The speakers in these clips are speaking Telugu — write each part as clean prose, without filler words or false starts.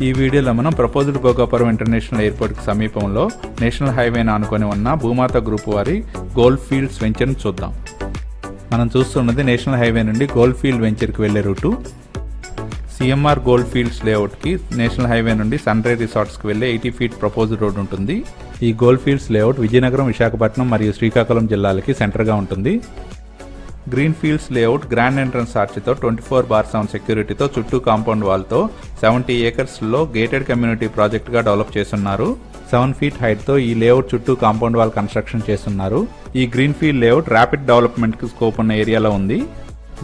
ఈ వీడియోలో మనం ప్రపోజ్డ్ భోగాపురం ఇంటర్నేషనల్ ఎయిర్పోర్ట్ కి సమీపంలో నేషనల్ హైవేను ఆనుకొని ఉన్న భూమాత గ్రూప్ వారి గోల్డ్ ఫీల్డ్స్ వెంచర్ను చూద్దాం. మనం చూస్తున్నది నేషనల్ హైవే నుండి గోల్డ్ ఫీల్డ్ వెంచర్కి వెళ్లే రూటు. సిఎంఆర్ గోల్డ్ ఫీల్డ్స్ లేఅవుట్కి నేషనల్ హైవే నుండి సన్ రైజ్ రిసార్ట్స్కి వెళ్లే 80 ఫీట్ ప్రపోజ్డ్ రోడ్ ఉంటుంది. ఈ gold fields layout Vizianagaram, Visakhapatnam మరియు శ్రీకాకుళం జిల్లాలకి సెంటర్గా ఉంటుంది. Green fields layout grand entrance ఆర్చ్తో 24/7 సెక్యూరిటీతో చుట్టూ కాంపౌండ్ వాల్తో 70 ఏకర్స్లో గేటెడ్ కమ్యూనిటీ ప్రాజెక్ట్గా డెవలప్ చేస్తున్నారు. 7 ఫీట్ హైట్తో ఈ లేఅవుట్ చుట్టూ కాంపౌండ్ వాల్ కన్స్ట్రక్షన్ చేస్తున్నారు. ఈ గ్రీన్ ఫీల్డ్ లేఅవుట్ ర్యాపిడ్ డెవలప్మెంట్కి స్కోప్ ఉన్న ఏరియాలో ఉంది.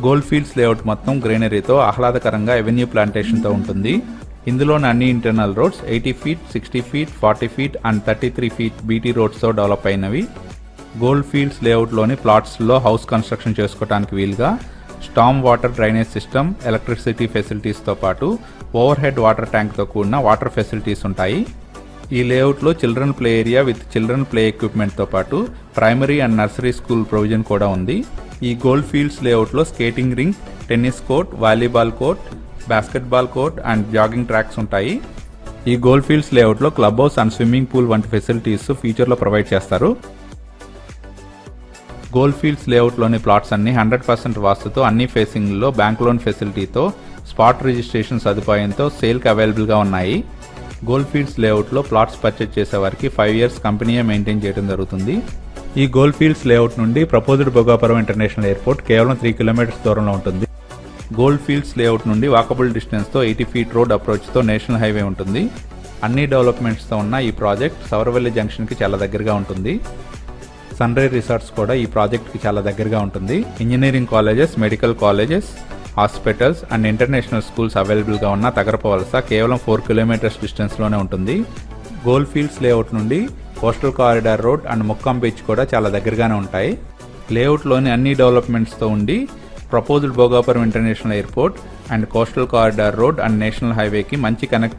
గోల్డ్ ఫీల్డ్స్ లేఅవుట్ మొత్తం గ్రీనరీతో ఆహ్లాదకరంగా ఎవెన్యూ ప్లాంటేషన్తో ఉంటుంది. ఇందులోని అన్ని internal roads 80 feet, 60 feet, 40 feet and 33 feet BT రోడ్స్తో డెవలప్ అయినవి. గోల్డ్ ఫీల్డ్స్ లేఅవుట్లోని ప్లాట్స్లో హౌస్ కన్స్ట్రక్షన్ చేసుకోవడానికి వీలుగా storm water drainage system, electricity ఫెసిలిటీస్తో పాటు ఓవర్ హెడ్ వాటర్ ట్యాంక్తో కూడిన వాటర్ ఫెసిలిటీస్ ఉంటాయి. ఈ లేఅవుట్లో children play area with children play ఎక్విప్మెంట్తో పాటు primary and nursery school provision కూడా ఉంది. ఈ గోల్డ్ ఫీల్డ్స్ లేఅవుట్లో skating ring, tennis court, volleyball court, basketball court and jogging tracks ఉంటాయి. ఈ గోల్డ్ ఫీల్డ్స్ లేఅవుట్లో club house and swimming pool వంటి ఫెసిలిటీస్ ఫ్యూచర్లో ప్రొవైడ్ చేస్తారు. గోల్డ్ ఫీల్డ్స్ లేఅవుట్లోని ప్లాట్స్ అన్ని 100% వాస్తుతో, అన్ని ఫేసింగ్లో బ్యాంక్ లోన్ ఫెసిలిటీతో, స్పాట్ రిజిస్ట్రేషన్ సదుపాయంతో సేల్కి అవైలబుల్గా ఉన్నాయి. గోల్డ్ ఫీల్డ్స్ లేఅవుట్లో ప్లాట్స్ పర్చేజ్ చేసే వారికి 5 ఇయర్స్ కంపెనీయే మెయింటైన్ చేయడం జరుగుతుంది. ఈ గోల్డ్ ఫీల్డ్స్ లేఅవుట్ నుండి ప్రపోజ్డ్ భోగాపురం ఇంటర్నేషనల్ ఎయిర్పోర్ట్ కేవలం 3 కిలోమీటర్స్ దూరంలో ఉంటుంది. గోల్డ్ ఫీల్డ్స్ లేఅవుట్ నుండి వాకబుల్ డిస్టెన్స్తో 80 ఫీట్ రోడ్ అప్రోచ్తో నేషనల్ హైవే ఉంటుంది. అన్ని డెవలప్మెంట్స్తో ఉన్న ఈ ప్రాజెక్ట్ సౌరవెల్లి జంక్షన్కి చాలా దగ్గరగా ఉంటుంది. సన్ రైజ్ రిసార్ట్స్ కూడా ఈ ప్రాజెక్ట్కి చాలా దగ్గరగా ఉంటుంది. Engineering colleges, medical colleges, hospitals and international schools అవైలబుల్గా ఉన్న తగరపవలస కేవలం 4 కిలోమీటర్స్ డిస్టెన్స్లోనే ఉంటుంది. గోల్డ్ ఫీల్డ్స్ లేఅవుట్ నుండి coastal corridor road and Mukkam beach కూడా చాలా దగ్గరగానే ఉంటాయి. లేఅవుట్లోని అన్ని డెవలప్మెంట్స్తో ఉండి proposed Bhogapuram international airport and coastal corridor road and national హైవేకి మంచి కనెక్ట్